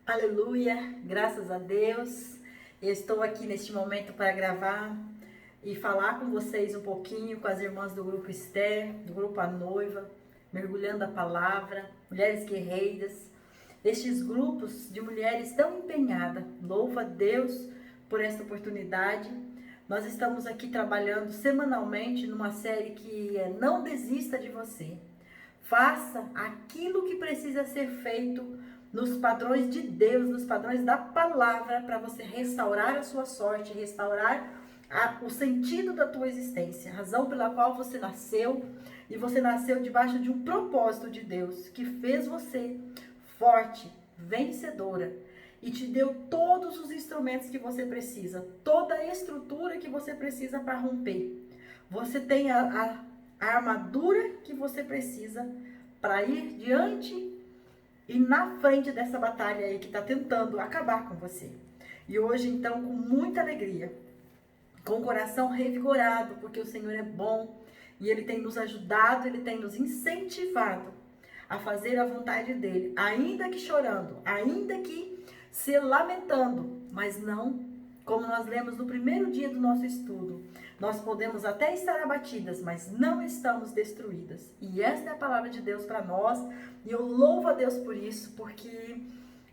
Aleluia, graças a Deus. Eu estou aqui neste momento para gravar e falar com vocês um pouquinho, com as irmãs do grupo Esther, do grupo A Noiva, mergulhando a palavra, mulheres guerreiras, estes grupos de mulheres tão empenhadas. Louva a Deus por esta oportunidade. Nós estamos aqui trabalhando semanalmente numa série que é Não Desista de Você. Faça aquilo que precisa ser feito nos padrões de Deus, nos padrões da palavra, para você restaurar a sua sorte, restaurar o sentido da tua existência, a razão pela qual você nasceu, e você nasceu debaixo de um propósito de Deus, que fez você forte, vencedora, e te deu todos os instrumentos que você precisa, toda a estrutura que você precisa para romper. Você tem a armadura que você precisa para ir diante e na frente dessa batalha aí que está tentando acabar com você. E hoje, então, com muita alegria, com o coração revigorado, porque o Senhor é bom e Ele tem nos ajudado, Ele tem nos incentivado a fazer a vontade dEle, ainda que chorando, ainda que se lamentando, mas não, como nós lemos no primeiro dia do nosso estudo, nós podemos até estar abatidas, mas não estamos destruídas. E esta é a palavra de Deus para nós. E eu louvo a Deus por isso, porque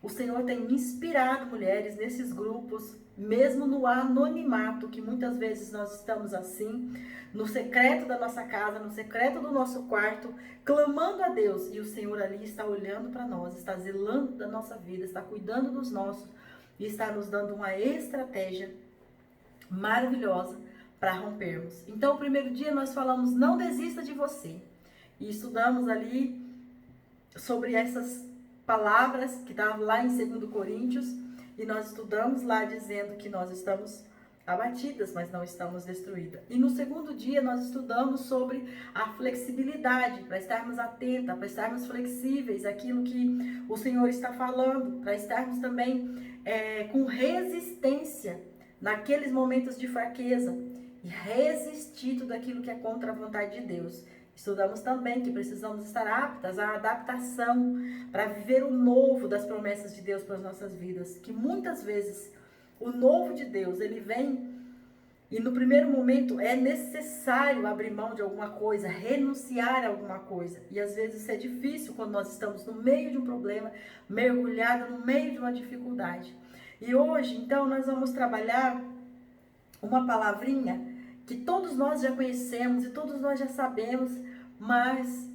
o Senhor tem inspirado mulheres nesses grupos, mesmo no anonimato, que muitas vezes nós estamos assim, no secreto da nossa casa, no secreto do nosso quarto, clamando a Deus. E o Senhor ali está olhando para nós, está zelando da nossa vida, está cuidando dos nossos e está nos dando uma estratégia maravilhosa para rompermos. Então, o primeiro dia nós falamos, não desista de você. E estudamos ali sobre essas palavras que estavam lá em 2 Coríntios. E nós estudamos lá dizendo que nós estamos abatidas, mas não estamos destruídas. E no segundo dia nós estudamos sobre a flexibilidade, para estarmos atentas, para estarmos flexíveis àquilo que o Senhor está falando, para estarmos também com resistência naqueles momentos de fraqueza e resistir tudo aquilo que é contra a vontade de Deus. Estudamos também que precisamos estar aptas à adaptação para viver o novo das promessas de Deus para as nossas vidas, que muitas vezes o novo de Deus, ele vem e no primeiro momento é necessário abrir mão de alguma coisa, renunciar a alguma coisa. E às vezes isso é difícil quando nós estamos no meio de um problema, mergulhado no meio de uma dificuldade. E hoje, então, nós vamos trabalhar uma palavrinha que todos nós já conhecemos e todos nós já sabemos, mas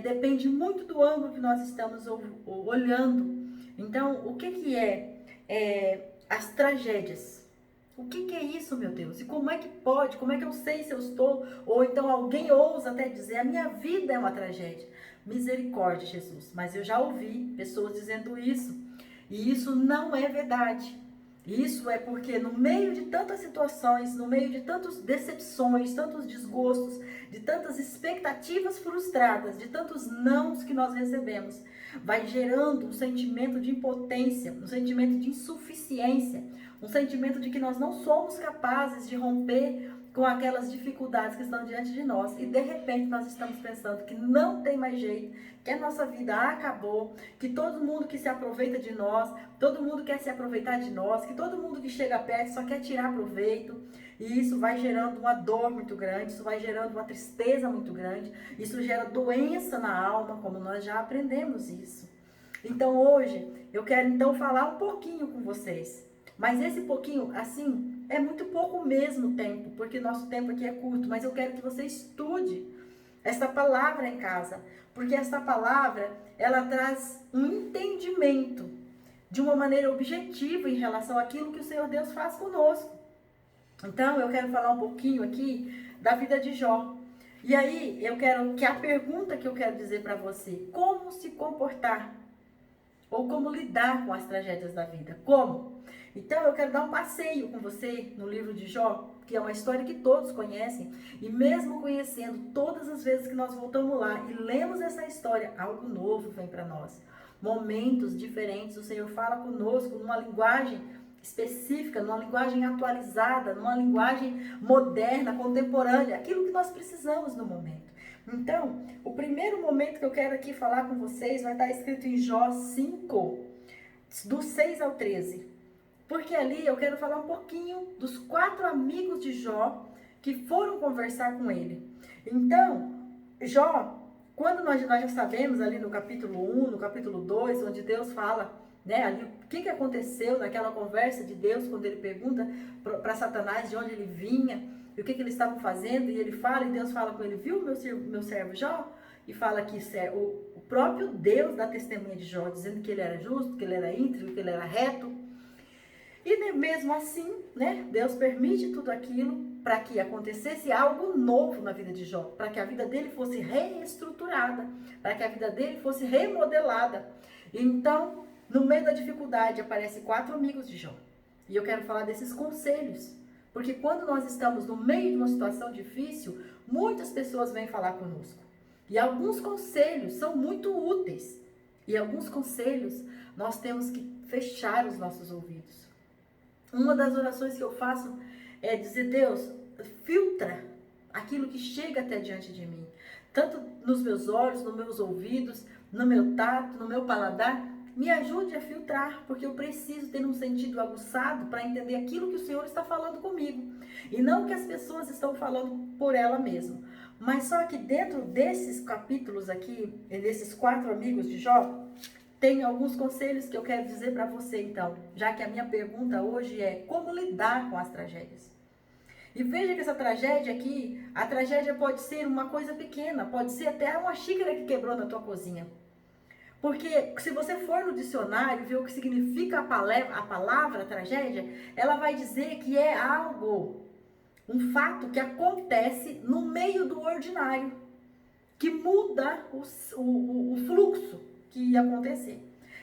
depende muito do ângulo que nós estamos olhando. Então, o que é as tragédias? O que é isso, meu Deus? E como é que pode? Como é que eu sei se eu estou? Ou então alguém ousa até dizer, a minha vida é uma tragédia. Misericórdia, Jesus. Mas eu já ouvi pessoas dizendo isso. E isso não é verdade. Isso é porque no meio de tantas situações, no meio de tantas decepções, tantos desgostos, de tantas expectativas frustradas, de tantos nãos que nós recebemos, vai gerando um sentimento de impotência, um sentimento de insuficiência, um sentimento de que nós não somos capazes de romper com aquelas dificuldades que estão diante de nós. E de repente nós estamos pensando que não tem mais jeito, que a nossa vida acabou, que todo mundo que se aproveita de nós, todo mundo quer se aproveitar de nós, que todo mundo que chega perto só quer tirar proveito. E isso vai gerando uma dor muito grande, isso vai gerando uma tristeza muito grande, isso gera doença na alma, como nós já aprendemos isso. Então hoje eu quero então falar um pouquinho com vocês. Mas esse pouquinho, assim, é muito pouco mesmo tempo, porque nosso tempo aqui é curto, mas eu quero que você estude essa palavra em casa, porque essa palavra, ela traz um entendimento de uma maneira objetiva em relação àquilo que o Senhor Deus faz conosco. Então, eu quero falar um pouquinho aqui da vida de Jó. E aí, eu quero que a pergunta que eu quero dizer para você, como se comportar? Ou como lidar com as tragédias da vida? Como? Então eu quero dar um passeio com você no livro de Jó, que é uma história que todos conhecem. E mesmo conhecendo, todas as vezes que nós voltamos lá e lemos essa história, algo novo vem para nós. Momentos diferentes, o Senhor fala conosco numa linguagem específica, numa linguagem atualizada, numa linguagem moderna, contemporânea, aquilo que nós precisamos no momento. Então, o primeiro momento que eu quero aqui falar com vocês vai estar escrito em Jó 5, do 6 ao 13. Porque ali eu quero falar um pouquinho dos 4 amigos de Jó que foram conversar com ele. Então, Jó, quando nós já sabemos ali no capítulo 1, no capítulo 2, onde Deus fala, né, ali o que aconteceu naquela conversa de Deus, quando ele pergunta para Satanás de onde ele vinha, e o que eles estavam fazendo, e ele fala, e Deus fala com ele, viu meu servo Jó? E fala que o próprio Deus dá testemunha de Jó, dizendo que ele era justo, que ele era íntegro, que ele era reto. E mesmo assim, né, Deus permite tudo aquilo para que acontecesse algo novo na vida de Jó, para que a vida dele fosse reestruturada, para que a vida dele fosse remodelada. Então, no meio da dificuldade, aparecem 4 amigos de Jó. E eu quero falar desses conselhos, porque quando nós estamos no meio de uma situação difícil, muitas pessoas vêm falar conosco. E alguns conselhos são muito úteis. E alguns conselhos nós temos que fechar os nossos ouvidos. Uma das orações que eu faço é dizer, Deus, filtra aquilo que chega até diante de mim. Tanto nos meus olhos, nos meus ouvidos, no meu tato, no meu paladar. Me ajude a filtrar, porque eu preciso ter um sentido aguçado para entender aquilo que o Senhor está falando comigo. E não o que as pessoas estão falando por ela mesma. Mas só que dentro desses capítulos aqui, desses 4 amigos de Jó, tem alguns conselhos que eu quero dizer para você então, já que a minha pergunta hoje é como lidar com as tragédias. E veja que essa tragédia aqui, a tragédia pode ser uma coisa pequena, pode ser até uma xícara que quebrou na tua cozinha. Porque se você for no dicionário ver o que significa a palavra tragédia, ela vai dizer que é algo, um fato que acontece no meio do ordinário, que muda o fluxo que ia acontecer.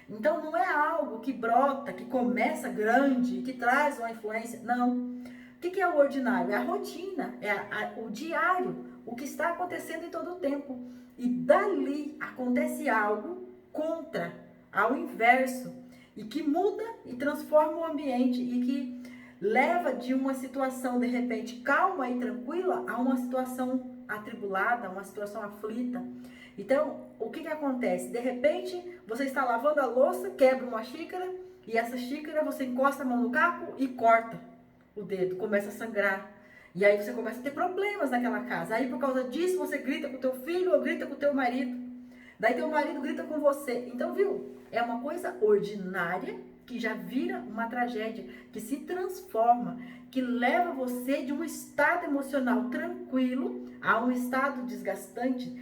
Então não é algo que brota, que começa grande, que traz uma influência, não. O que é o ordinário? É a rotina, é o diário, o que está acontecendo em todo o tempo. E dali acontece algo contra, ao inverso, e que muda e transforma o ambiente e que leva de uma situação de repente calma e tranquila a uma situação atribulada, uma situação aflita. Então, o que acontece? De repente, você está lavando a louça, quebra uma xícara e essa xícara você encosta a mão no caco e corta o dedo, começa a sangrar. E aí você começa a ter problemas naquela casa. Aí por causa disso você grita com o teu filho ou grita com o teu marido. Daí teu marido grita com você. Então, viu? É uma coisa ordinária que já vira uma tragédia, que se transforma, que leva você de um estado emocional tranquilo a um estado desgastante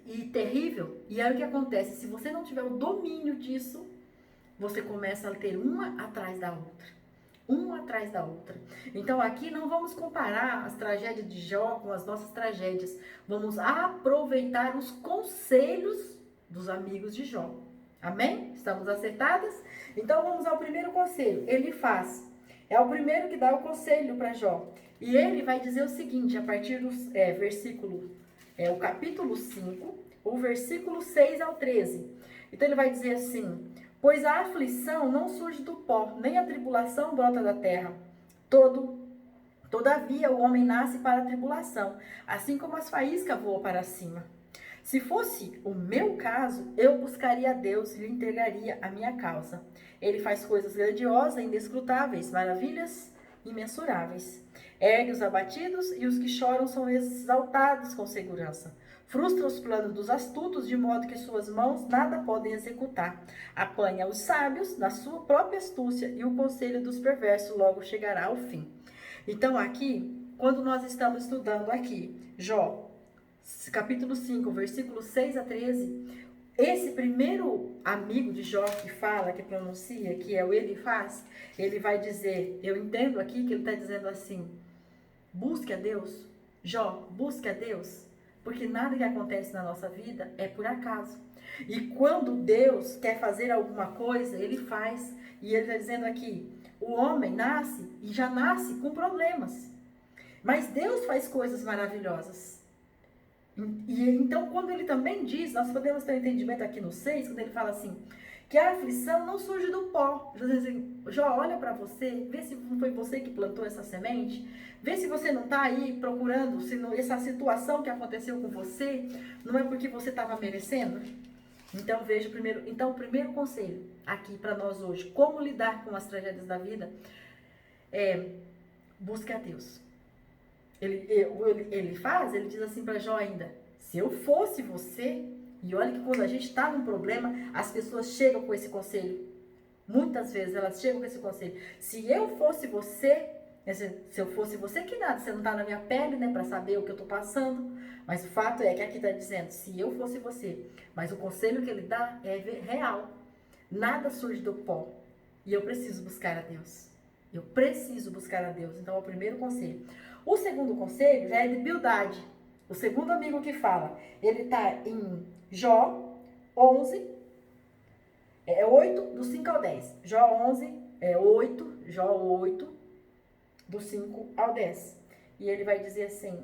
e terrível. E aí o que acontece? Se você não tiver o domínio disso, você começa a ter uma atrás da outra. Uma atrás da outra. Então aqui não vamos comparar as tragédias de Jó com as nossas tragédias. Vamos aproveitar os conselhos dos amigos de Jó. Amém? Estamos acertadas? Então vamos ao primeiro conselho. Elifaz é o primeiro que dá o conselho para Jó. E ele vai dizer o seguinte, a partir do versículo, o capítulo 5, o versículo 6 ao 13. Então ele vai dizer assim: pois a aflição não surge do pó, nem a tribulação brota da terra. Todavia o homem nasce para a tribulação, assim como as faíscas voam para cima. Se fosse o meu caso, eu buscaria a Deus e lhe entregaria a minha causa. Ele faz coisas grandiosas e inescrutáveis, maravilhas imensuráveis. Ergue os abatidos e os que choram são exaltados com segurança. Frustra os planos dos astutos, de modo que suas mãos nada podem executar. Apanha os sábios na sua própria astúcia, e o conselho dos perversos logo chegará ao fim. Então aqui, quando nós estamos estudando aqui, Jó, capítulo 5, versículo 6 a 13, esse primeiro amigo de Jó que fala, que pronuncia, que é o Elifaz, ele vai dizer, eu entendo aqui que ele está dizendo assim: busque a Deus, Jó, busque a Deus, porque nada que acontece na nossa vida é por acaso. E quando Deus quer fazer alguma coisa, ele faz. E ele está dizendo aqui, o homem nasce e já nasce com problemas, mas Deus faz coisas maravilhosas. E então, quando ele também diz, nós podemos ter um entendimento aqui no 6, quando ele fala assim, que a aflição não surge do pó. Assim, Jó, olha para você, vê se não foi você que plantou essa semente, vê se você não está aí procurando, se não, essa situação que aconteceu com você, não é porque você estava merecendo. Então, veja o primeiro conselho, aqui para nós hoje, como lidar com as tragédias da vida, busque a Deus. Ele diz assim para Jó ainda, se eu fosse você, e olha que quando a gente está num problema, as pessoas chegam com esse conselho. Muitas vezes elas chegam com esse conselho. Se eu fosse você, se eu fosse você, que nada, você não está na minha pele, né, para saber o que eu estou passando. Mas o fato é que aqui está dizendo, se eu fosse você. Mas o conselho que ele dá é real. Nada surge do pó. E eu preciso buscar a Deus. Eu preciso buscar a Deus. Então é o primeiro conselho. O segundo conselho já é de Bildade. O segundo amigo que fala. Ele está em Jó 11, 8, do 5 ao 10. Jó 11, 8, Jó 8, do 5 ao 10. E ele vai dizer assim,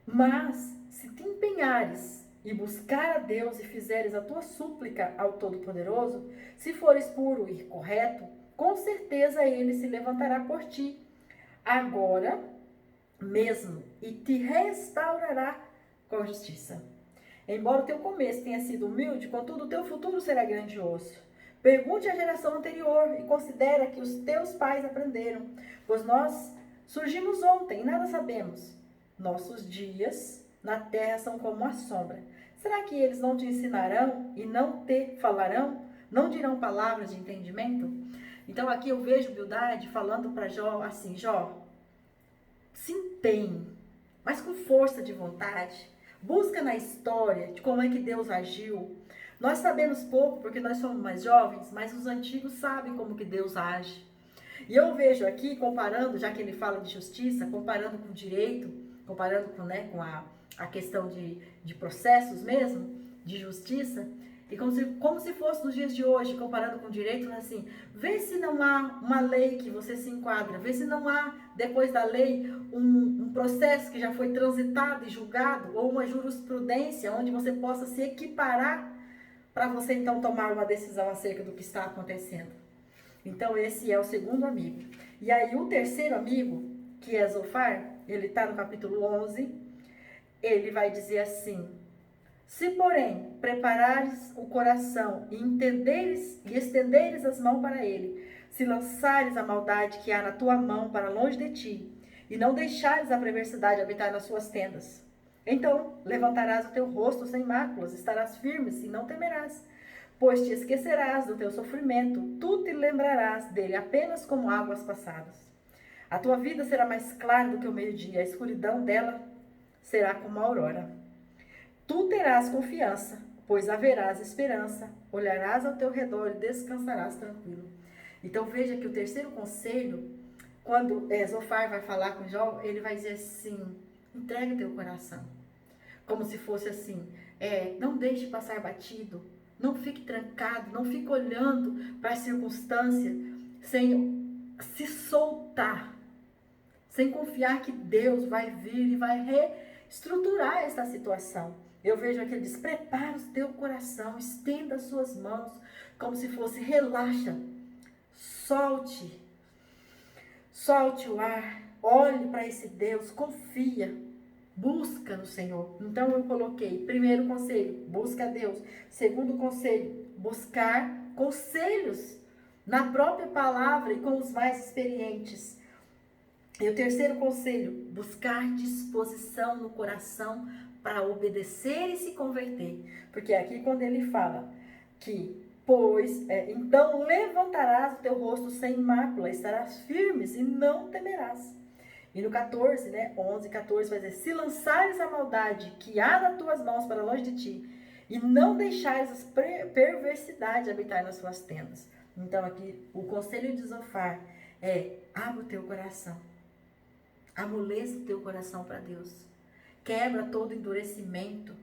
mas se te empenhares e buscar a Deus e fizeres a tua súplica ao Todo-Poderoso, se fores puro e correto, com certeza ele se levantará por ti, agora mesmo, e te restaurará com justiça. Embora o teu começo tenha sido humilde, contudo o teu futuro será grandioso. Pergunte à geração anterior e considera que os teus pais aprenderam, pois nós surgimos ontem e nada sabemos. Nossos dias na terra são como a sombra. Será que eles não te ensinarão e não te falarão? Não dirão palavras de entendimento? Então aqui eu vejo Bildade falando para Jó assim, Jó, se empenhe, mas com força de vontade. Busca na história de como é que Deus agiu. Nós sabemos pouco porque nós somos mais jovens, mas os antigos sabem como que Deus age. E eu vejo aqui, comparando, já que ele fala de justiça, comparando com direito, comparando com, né, com a questão de processos mesmo, de justiça, e como se fosse nos dias de hoje, comparando com o direito, assim, vê se não há uma lei que você se enquadra, vê se não há, depois da lei, um processo que já foi transitado e julgado, ou uma jurisprudência onde você possa se equiparar para você então tomar uma decisão acerca do que está acontecendo. Então esse é o segundo amigo. E aí o terceiro amigo, que é Zofar, ele está no capítulo 11, ele vai dizer assim, se porém preparares o coração e entenderes e estenderes as mãos para ele, se lançares a maldade que há na tua mão para longe de ti, e não deixares a perversidade habitar nas suas tendas, então levantarás o teu rosto sem máculas, estarás firmes e não temerás, pois te esquecerás do teu sofrimento, tu te lembrarás dele apenas como águas passadas. A tua vida será mais clara do que o meio-dia, a escuridão dela será como a aurora. Tu terás confiança, pois haverás esperança, olharás ao teu redor e descansarás tranquilo. Então veja que o terceiro conselho, quando Zofar vai falar com Jó, ele vai dizer assim, entrega teu coração. Como se fosse assim, não deixe passar batido, não fique trancado, não fique olhando para a circunstância sem se soltar, sem confiar que Deus vai vir e vai reestruturar essa situação. Eu vejo aqui, ele diz, prepara o teu coração, estenda as suas mãos, como se fosse, relaxa, solte o ar, olhe para esse Deus, confia, busca no Senhor. Então eu coloquei, primeiro conselho, busca a Deus. Segundo conselho, buscar conselhos na própria palavra e com os mais experientes. E o terceiro conselho, buscar disposição no coração para obedecer e se converter. Porque aqui quando ele fala que, então levantarás o teu rosto sem mácula, estarás firmes e não temerás. E no 14, 11, 14, vai dizer, se lançares a maldade que há nas tuas mãos para longe de ti, e não deixares as perversidades habitar nas suas tendas. Então aqui, o conselho de Zofar abre o teu coração. Amoleça o teu coração para Deus. Quebra todo endurecimento.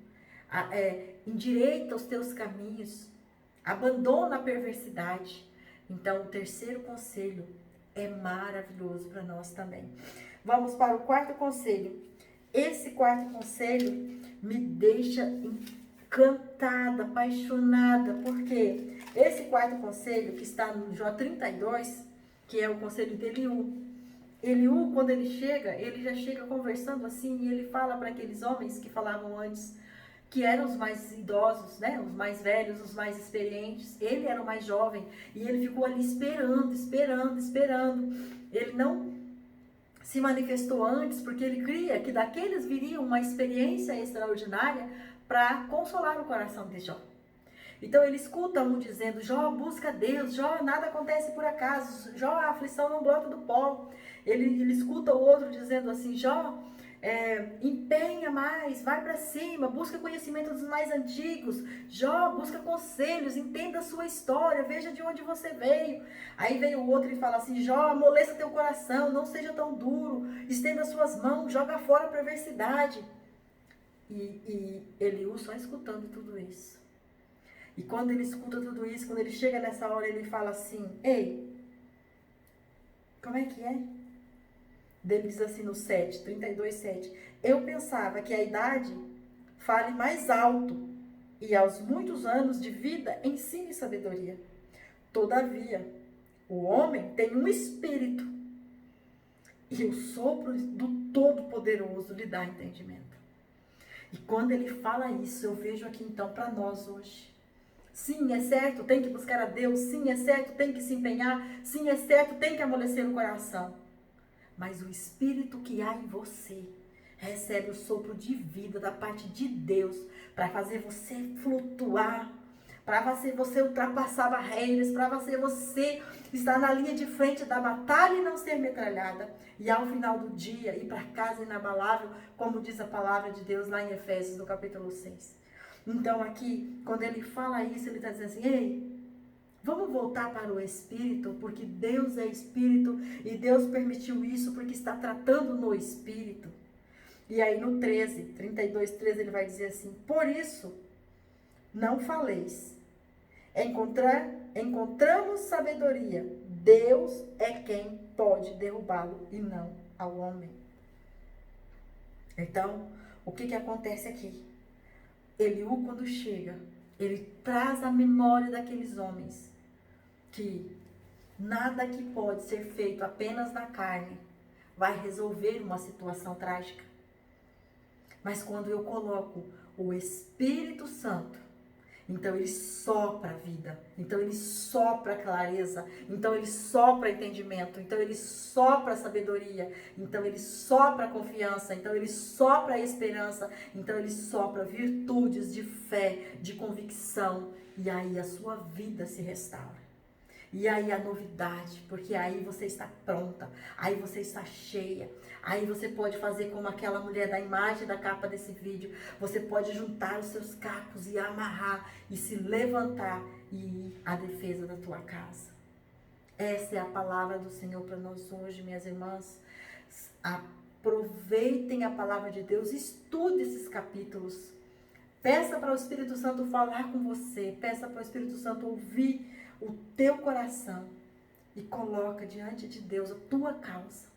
Endireita os teus caminhos. Abandona a perversidade. Então, o terceiro conselho é maravilhoso para nós também. Vamos para o quarto conselho. Esse quarto conselho me deixa encantada, apaixonada. Porque esse quarto conselho, que está no Jó 32, que é o conselho de Eliú, quando ele já chega conversando assim, e ele fala para aqueles homens que falavam antes, que eram os mais idosos, né? Os mais velhos, os mais experientes. Ele era o mais jovem e ele ficou ali esperando. Ele não se manifestou antes porque ele cria que daqueles viria uma experiência extraordinária para consolar o coração de Jó. Então ele escuta um dizendo: Jó, busca Deus, Jó, nada acontece por acaso, Jó, a aflição não brota do pó. Ele escuta o outro dizendo assim: Jó, empenha mais, vai para cima, busca conhecimento dos mais antigos. Jó, busca conselhos, entenda a sua história, veja de onde você veio. Aí vem o outro e fala assim: Jó, amoleça teu coração, não seja tão duro, estenda suas mãos, joga fora a perversidade. E Eliú só escutando tudo isso. E quando ele escuta tudo isso, quando ele chega nessa hora, ele fala assim: ei, como é que é? Ele diz assim no 32:7. Eu pensava que a idade fale mais alto e aos muitos anos de vida ensine sabedoria. Todavia, o homem tem um espírito e o sopro do Todo-Poderoso lhe dá entendimento. E quando ele fala isso, eu vejo aqui então para nós hoje. Sim, é certo, tem que buscar a Deus. Sim, é certo, tem que se empenhar. Sim, é certo, tem que amolecer o coração. Mas o Espírito que há em você recebe o sopro de vida da parte de Deus para fazer você flutuar, para fazer você ultrapassar barreiras, para fazer você estar na linha de frente da batalha e não ser metralhada. E ao final do dia, ir para casa inabalável, como diz a palavra de Deus lá em Efésios, no capítulo 6. Então aqui, quando ele fala isso, ele está dizendo assim: ei, vamos voltar para o Espírito, porque Deus é Espírito e Deus permitiu isso porque está tratando no Espírito. E aí no 32:13, ele vai dizer assim: por isso, não faleis. Encontramos sabedoria. Deus é quem pode derrubá-lo e não ao homem. Então, o que acontece aqui? Eliú, quando chega, ele traz a memória daqueles homens que nada que pode ser feito apenas na carne vai resolver uma situação trágica. Mas quando eu coloco o Espírito Santo, então ele sopra a vida, então ele sopra a clareza, então ele sopra entendimento, então ele sopra a sabedoria, então ele sopra a confiança, então ele sopra a esperança, então ele sopra virtudes de fé, de convicção, e aí a sua vida se restaura. E aí a novidade, porque aí você está pronta, aí você está cheia, aí você pode fazer como aquela mulher da imagem da capa desse vídeo, você pode juntar os seus cacos e amarrar e se levantar e ir à defesa da tua casa. Essa é a palavra do Senhor para nós hoje, minhas irmãs. Aproveitem a palavra de Deus, estude esses capítulos. Peça para o Espírito Santo falar com você, peça para o Espírito Santo ouvir o teu coração e coloca diante de Deus a tua causa.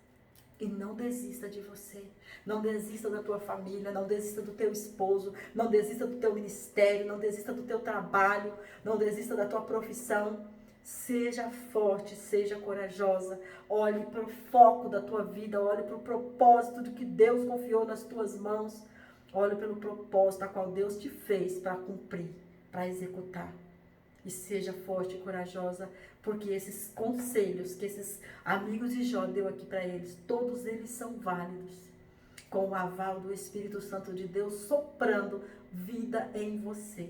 E não desista de você, não desista da tua família, não desista do teu esposo, não desista do teu ministério, não desista do teu trabalho, não desista da tua profissão. Seja forte, seja corajosa, olhe para o foco da tua vida, olhe para o propósito do que Deus confiou nas tuas mãos, olhe pelo propósito a qual Deus te fez para cumprir, para executar. E seja forte e corajosa, porque esses conselhos que esses amigos de Jó deu aqui para eles, todos eles são válidos, com o aval do Espírito Santo de Deus soprando vida em você,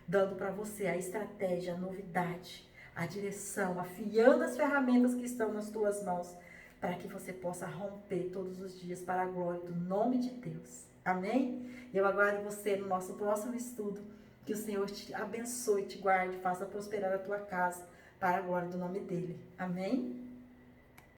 dando para você a estratégia, a novidade, a direção, afiando as ferramentas que estão nas tuas mãos, para que você possa romper todos os dias para a glória do nome de Deus. Amém? Eu aguardo você no nosso próximo estudo. Que o Senhor te abençoe, te guarde, faça prosperar a tua casa para a glória do nome dele. Amém?